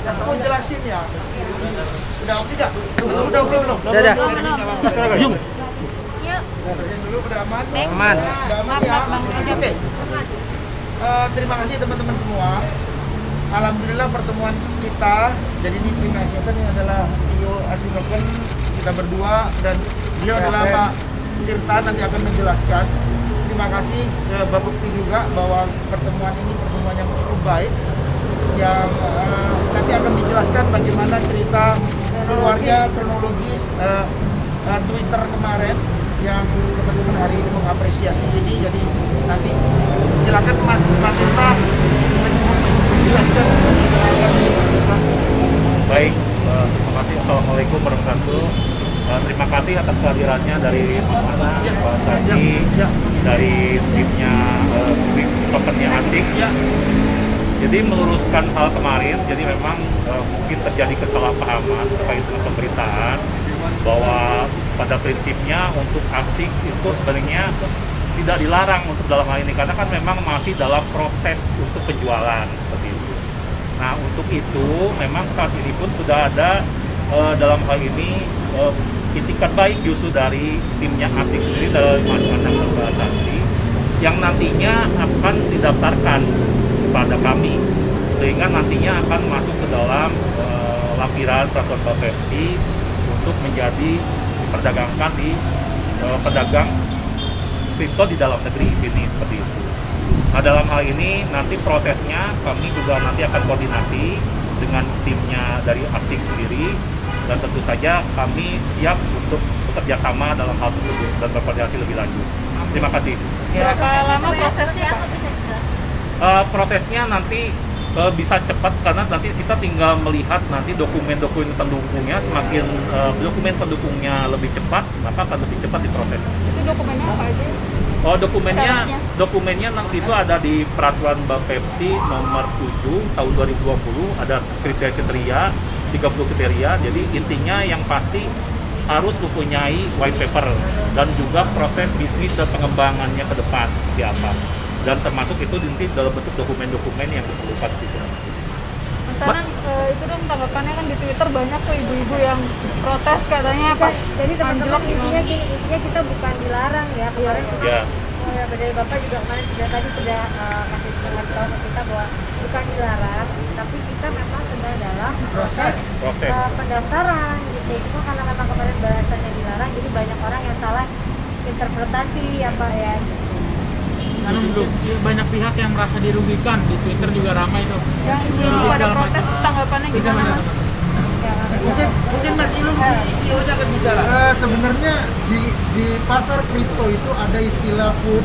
Yang mau jelasin ya. Udah tidak? Udah belum? Udah. Yung. Yuk. Dulu udah aman. Aman. Udah aman ya. Oke. Terima kasih teman-teman semua. Alhamdulillah pertemuan kita. Jadi ini tim Action ini adalah CEO Asing Open, kita berdua dan beliau adalah Pak Tirta nanti akan menjelaskan. Terima kasih ke Bapak Bukti juga bahwa pertemuan ini pertemuan yang cukup baik yang nanti akan dijelaskan bagaimana cerita keluarga kronologis Twitter kemarin yang teman-teman hari ini mengapresiasi ini. Jadi nanti silakan Mas Pak Tirta menjelaskan. Baik, terima kasih. Assalamualaikum warahmatullahi wabarakatuh. Terima kasih atas kehadirannya dari Mas Ana, Pak Sandi, dari timnya tim tokennya Asik. Jadi meluruskan hal kemarin, jadi memang mungkin terjadi kesalahpahaman terkait dengan pemberitaan bahwa pada prinsipnya untuk Asik itu sebenarnya tidak dilarang untuk dalam hal ini karena kan memang masih dalam proses untuk penjualan seperti itu. Nah untuk itu memang saat ini pun sudah ada dalam hal ini itikat baik justru dari timnya Asik sendiri dari Mas Anang dan Mbak Santi yang nantinya akan didaftarkan kepada kami sehingga nantinya akan masuk ke dalam lampiran peraturan Bapepti untuk menjadi diperdagangkan di pedagang kripto di dalam negeri sini seperti itu. Nah dalam hal ini nanti prosesnya kami juga nanti akan koordinasi dengan timnya dari Asik sendiri dan tentu saja kami siap untuk bekerja sama dalam hal tersebut dan berkoordinasi lebih lanjut. Terima kasih. Berapa lama prosesnya, Pak? Prosesnya nanti bisa cepat karena nanti kita tinggal melihat nanti dokumen-dokumen pendukungnya semakin dokumen pendukungnya lebih cepat maka akan lebih cepat diproses. Itu dokumennya apa aja? Oh dokumennya nanti itu ada di peraturan Bapepti nomor 7 tahun 2020 ada kriteria 30 kriteria. Jadi intinya yang pasti harus mempunyai white paper dan juga proses bisnis dan pengembangannya ke depan seperti apa. Dan termasuk itu nanti dalam bentuk dokumen-dokumen yang diperlukan situ. Mas Anang, itu dong tanggapannya kan di Twitter banyak tuh ibu-ibu yang protes katanya pas jadi teman-teman anjlok intinya gini, intinya kita bukan dilarang ya kemarin Ya. dari Bapak juga kemarin sudah kasih tahu ke kita bahwa bukan dilarang tapi kita memang sedang dalam proses pendaftaran gitu. Itu karena memang kemarin bahasanya dilarang jadi banyak orang yang salah interpretasi apa ya gitu. Karena banyak pihak yang merasa dirugikan di Twitter juga ramai tuh. yang ibu-ibu pada protes tanggapannya gimana, Mas? Mungkin Mas Ilum CEO-nya akan bicara. Sebenarnya di pasar kripto itu ada istilah food.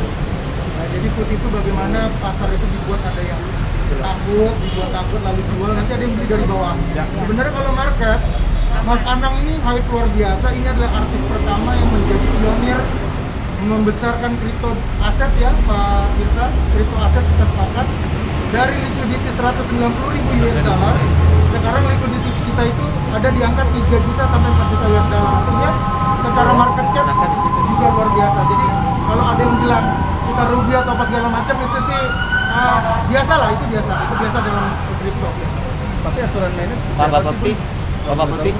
Nah, jadi food itu bagaimana pasar itu dibuat ada yang dibuat takut lalu jual nanti ada yang beli dari bawah. Sebenarnya kalau market Mas Anang ini hype luar biasa. Ini adalah artis pertama yang menjadi pionir membesarkan kripto aset ya Pak Tirta. Kripto aset kita sepakat dari liquidity 190.000 US dollar sekarang liquidity kita itu ada di angka 3 juta sampai 4 juta US dollar. Artinya secara market cap juga luar biasa. Jadi kalau ada yang bilang kita rugi atau apa segala macam itu sih biasa lah, itu biasa dalam kripto. Tapi aturan mainnya Bapak Bukti.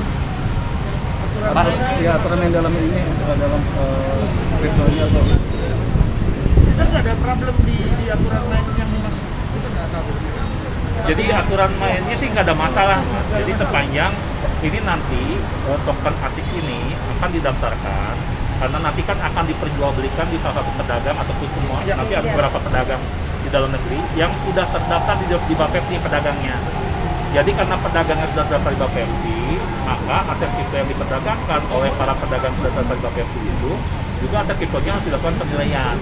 Ya aturan yang dalam ini dalam kripto ini atau kita nggak ada problem di aturan main yang dimaksud itu nggak tahu. Jadi aturan mainnya sih nggak ada masalah. Jadi sepanjang ini nanti token Asik ini akan didaftarkan karena nanti kan akan diperjualbelikan di salah satu pedagang ataupun semua nanti ada beberapa pedagang di dalam negeri yang sudah terdaftar di Bapepti pedagangnya. Jadi karena pedagangnya sudah terdaftar di Bapepti, maka aset kripto yang diperdagangkan oleh para pedagang sudah terdaftar di Bapepti itu juga aset kriptonya harus dilakukan penilaian.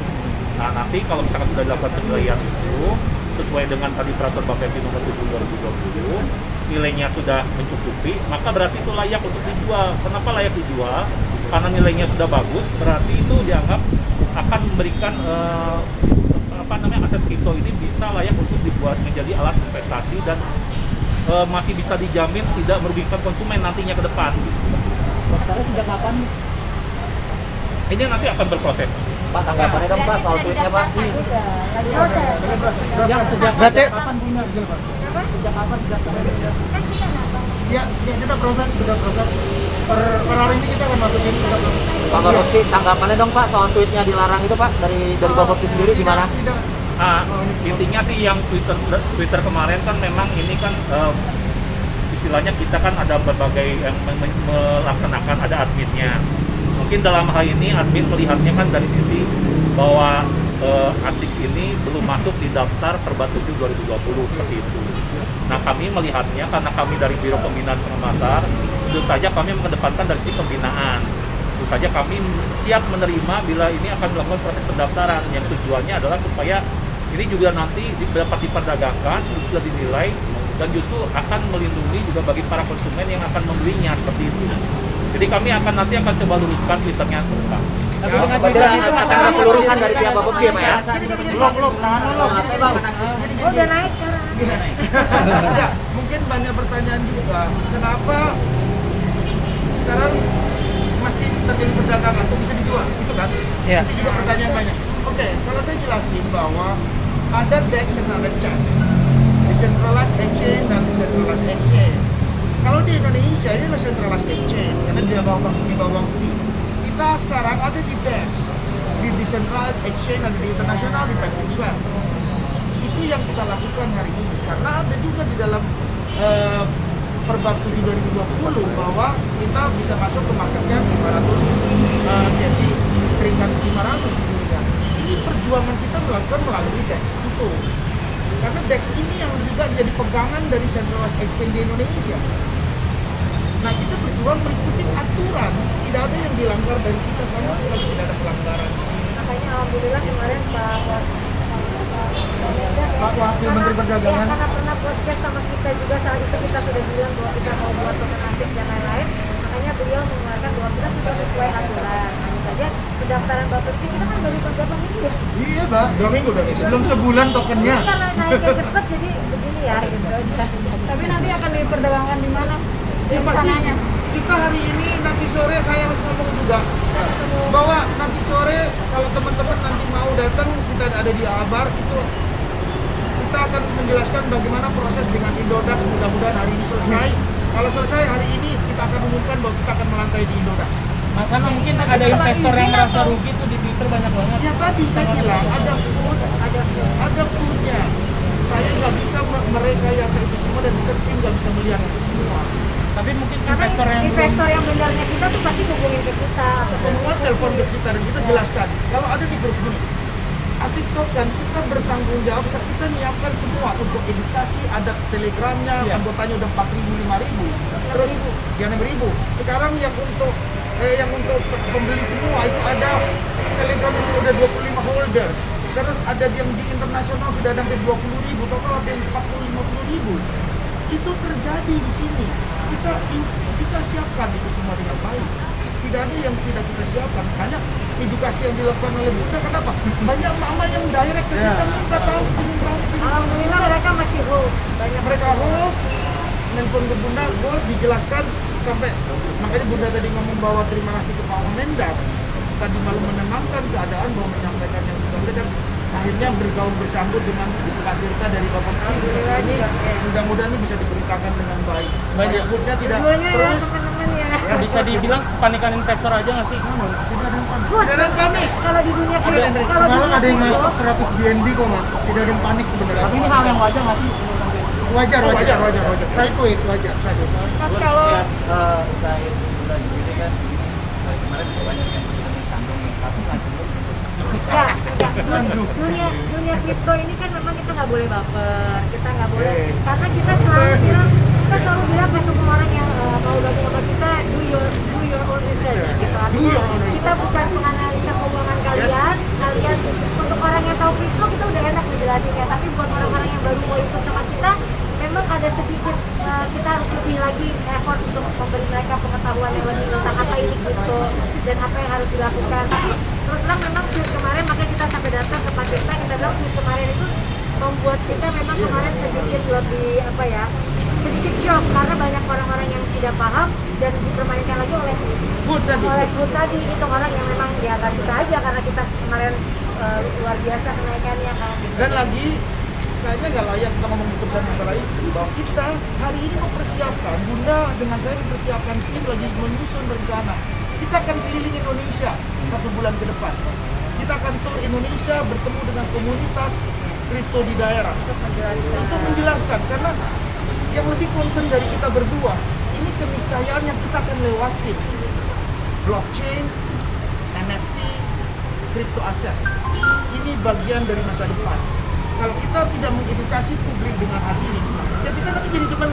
Nah nanti kalau misalkan sudah dilakukan penilaian itu sesuai dengan tadi peraturan Bapepti nomor 7 2020 nilainya sudah mencukupi, maka berarti itu layak untuk dijual. Kenapa layak dijual? Karena nilainya sudah bagus, berarti itu dianggap akan memberikan aset kripto ini bisa layak untuk dibuat menjadi alat investasi dan masih bisa dijamin tidak merugikan konsumen nantinya ke depan. Daftarnya sejak kapan? Ini nanti akan berproses. Pak, tanggapannya dong Pak soal tweetnya Pak. Udah, lagi proses. Berarti Kapan punya? Sejak kapan sejak Kan kita nggak tahu. Ya, kita proses, sudah proses. Per hari ini kita akan masukin sudah proses. Pak Bapepti, tanggapannya dong Pak soal tweetnya dilarang itu Pak dari Bapepti sendiri gimana? Tidak. Intinya sih yang Twitter kemarin kan memang ini kan istilahnya kita kan ada berbagai yang melaksanakan, ada adminnya. Mungkin dalam hal ini admin melihatnya kan dari sisi bahwa Asik ini belum masuk di daftar Perba 7 2020 seperti itu. Nah kami melihatnya karena kami dari Biro Pembinaan Pengemasar, tentu saja kami mengedepankan dari sisi pembinaan. Tentu saja kami siap menerima bila ini akan melakukan proses pendaftaran yang tujuannya adalah supaya ini juga nanti dapat diperdagangkan, sudah dinilai dan justru akan melindungi juga bagi para konsumen yang akan membelinya seperti itu. Jadi kami nanti akan coba luruskan Twitternya tentang. Tapi dengan Berarti akan ada pelurusan dari pihak Bapepti ya Pak ya? belum. Oh, udah naik sekarang. Ya, mungkin banyak pertanyaan juga. Kenapa sekarang masih terjadi perdagangan atau bisa dijual? Itu kan? Iya. Itu juga pertanyaan banyak. Oke, kalau saya jelasin bahwa ada DEX dan ada CHEX, Decentralized Exchange dan Decentralized Exchange. Kalau di Indonesia ini adalah Centralized Exchange karena di bawah Bank Putih. Kita sekarang ada di DEX, di Decentralized Exchange, ada di internasional, di Pancake Swap. Itu yang kita lakukan hari ini karena ada juga di dalam Perba 7 2020 bahwa kita bisa masuk ke marketnya 500 CFD peringkat 500 di dunia. Ini perjuangan kita melakukan melalui DEX itu. Karena DEX ini yang juga jadi pegangan dari Centralized Exchange di Indonesia. Nah kita berjuang mengikuti aturan, tidak ada yang dilanggar dari kita sama sekali, tidak ada pelanggaran di sini. Makanya alhamdulillah kemarin Pak Wakil Menteri Perdagangan. karena pernah podcast sama kita juga saat itu kita sudah bilang bahwa kita mau buat token asik dan lain-lain, makanya beliau mengeluarkan bahwa kita sudah sesuai aturan. Hanya saja pendaftaran Bapepti kita kan baru berapa minggu ya? Iya, Pak. 2 minggu udah itu. Belum sebulan tokennya. Ini karena naiknya cepat jadi begini ya gitu aja. Tapi nanti akan diperdagangkan di mana? Ya pasti kita hari ini nanti sore saya harus ngomong juga bahwa nanti sore kalau teman-teman nanti mau datang kita ada di Albar itu kita akan menjelaskan bagaimana proses dengan Indodax, mudah-mudahan hari ini selesai. Kalau selesai hari ini kita akan umumkan bahwa kita akan melantai di Indodax. Mas Ana, mungkin ada investor yang merasa rugi tuh di Twitter banyak banget. Ya tadi saya bilang ada foodnya. Saya nggak bisa merekayasa itu semua dan tim nggak bisa melihat itu semua. Tapi mungkin Karena investor yang benarnya kita tuh pasti hubungin ke kita atau Semua telepon ke kita dan kita jelaskan. Kalau ada di grup ini, Asik Token kita bertanggung jawab, kita nyiapkan semua untuk edukasi, ada telegramnya, anggotanya udah 4.000, 5.000, terus ya 6.000. Sekarang yang untuk pembeli semua itu ada telegramnya sudah 25 holders. Terus ada yang di internasional sudah ada sampai 20.000, total ada yang 40-50.000. Itu terjadi di sini. Kita siapkan itu semua dengan baik. Tidak ada yang tidak kita siapkan. Hanya edukasi yang dilakukan oleh Bunda. Kenapa? Banyak mama yang direct ke kita minta tahu, ingin tahu. alhamdulillah mereka masih hold. Banyak Mereka hold, nelfon ke Bunda, hold, dijelaskan sampai makanya Bunda tadi ngomong bahwa terima kasih ke Pak Mendak. Tadi malu menenangkan keadaan bahwa menyampaikan yang disampaikan. Akhirnya bergaul bersambut dengan Pak Tirta dari Bapak Putih. Seperti ini mudah-mudahan ini bisa diberitakan dengan baik. Banyak. Takutnya tidak Keduanya ya terus. teman-teman ya. Bisa dibilang kepanikan investor aja nggak sih? Tidak ada yang panik. Kalau di dunia Ada yang kripto, kalau Semalam dunia ada yang kripto, masuk 100 BNB kok, Mas. Tidak ada yang panik sebenarnya. Tapi ini hal yang wajar nggak sih? Wajar. Wajar. Sideways wajar. Mas kalau usaha bulan ini kan kemarin juga banyak yang kandung yang satu langsung ya, dunia kripto ini kan memang kita nggak boleh baper, kita nggak boleh, karena kita selalu bilang ke semua orang yang mau gabung sama kita, do your own research gitu. Artinya kita bukan menganalisa keuangan kalian untuk orang yang tahu kripto kita udah enak menjelasinnya, tapi buat orang-orang yang baru mau ikut sama kita memang ada sedikit kita harus lebih lagi effort untuk memberi mereka pengetahuan yang lebih tentang apa ini kripto dan apa yang harus dilakukan. Tapi terus terang memang tweet kemarin makanya kita sampai datang ke Pak Tirta, kita bilang tweet kemarin itu membuat kita memang kemarin sedikit lebih sedikit shock karena banyak orang-orang yang tidak paham dan dipermainkan lagi oleh Food tadi. food tadi. Itu orang yang memang dia nggak suka aja karena kita kemarin luar biasa kenaikannya kan. Dan lagi kayaknya nggak layak kita ngomong keputusan masalah itu, bahwa kita hari ini mempersiapkan, Bunda dengan saya mempersiapkan tim lagi menyusun rencana. Kita akan keliling Indonesia 1 bulan ke depan. Kita akan tur Indonesia bertemu dengan komunitas kripto di daerah untuk menjelaskan, karena yang lebih concern dari kita berdua ini keniscayaan yang kita akan lewatin, blockchain, NFT, crypto aset. Ini bagian dari masa depan. Kalau kita tidak mengedukasi publik dengan hal ini, ya kita nanti jadi cuma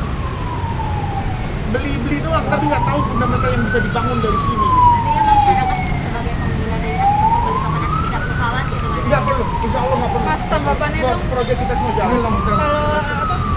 beli-beli doang, tapi nggak tahu fundamental yang bisa dibangun dari sini. Artinya masyarakat sebagai pengguna dari atau pembeli token tidak perlu khawatir dengan Nggak perlu, insya Allah nggak perlu. Mas, tanggapannya Buat dong. proyek kita semua jalan. Kalau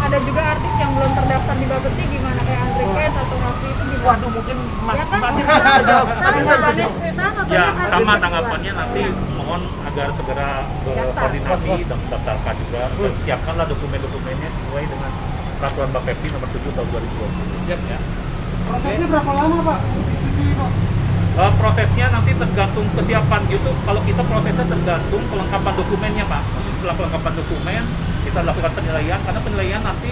ada juga artis yang belum terdaftar di Bapeti gimana, kayak Andre Kets atau Raffi itu gimana? Waduh, mungkin Mas ya kan Mbak Nia bisa jawab. Tanggapannya sama Ya, banyak sama artis tanggapannya nanti mohon agar segera berkoordinasi dan mendaftarkan juga dan siapkanlah dokumen-dokumennya sesuai dengan peraturan Bapepti nomor 7 tahun 2020. Ya. Prosesnya berapa lama Pak? Prosesnya nanti tergantung kesiapan gitu. Kalau kita prosesnya tergantung kelengkapan dokumennya Pak. Setelah kelengkapan dokumen kita lakukan penilaian, karena penilaian nanti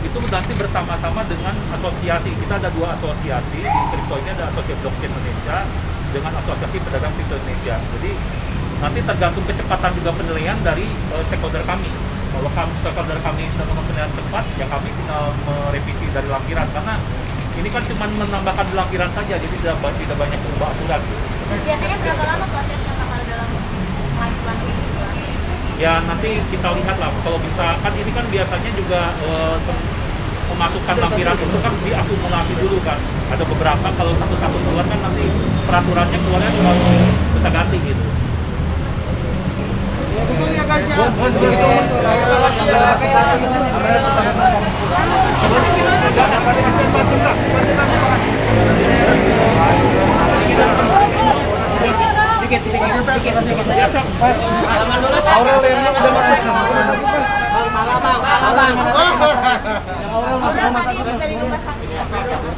itu nanti bersama-sama dengan asosiasi. Kita ada 2 asosiasi di kripto ini, ada Asosiasi Blockchain Indonesia dengan Asosiasi Pedagang Kripto Indonesia. Jadi nanti tergantung kecepatan juga penilaian dari stakeholder kami. Kalau stakeholder kami sudah melakukan penilaian cepat, ya kami tinggal merevisi dari lampiran, karena ini kan cuma menambahkan lampiran saja, jadi tidak banyak mengubah aturan. biasanya berapa lama prosesnya Pak kalau dalam pengajuan itu? Ya nanti kita lihat lah, kalau misalkan ini kan biasanya juga memasukkan lampiran itu kan diakumulasi dulu kan. Ada beberapa, kalau satu-satu keluar kan nanti peraturannya keluarnya selalu kita ganti gitu. Tunggu ya guys ya. Terima kasih ya.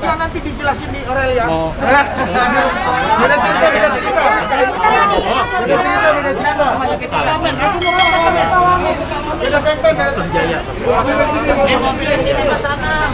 Ya nanti dijelasin di Aurel ya. Beda cerita. Amin. Aku mau amin. Beda segmen. Senjaya. Mobilnya sini Mas Anang.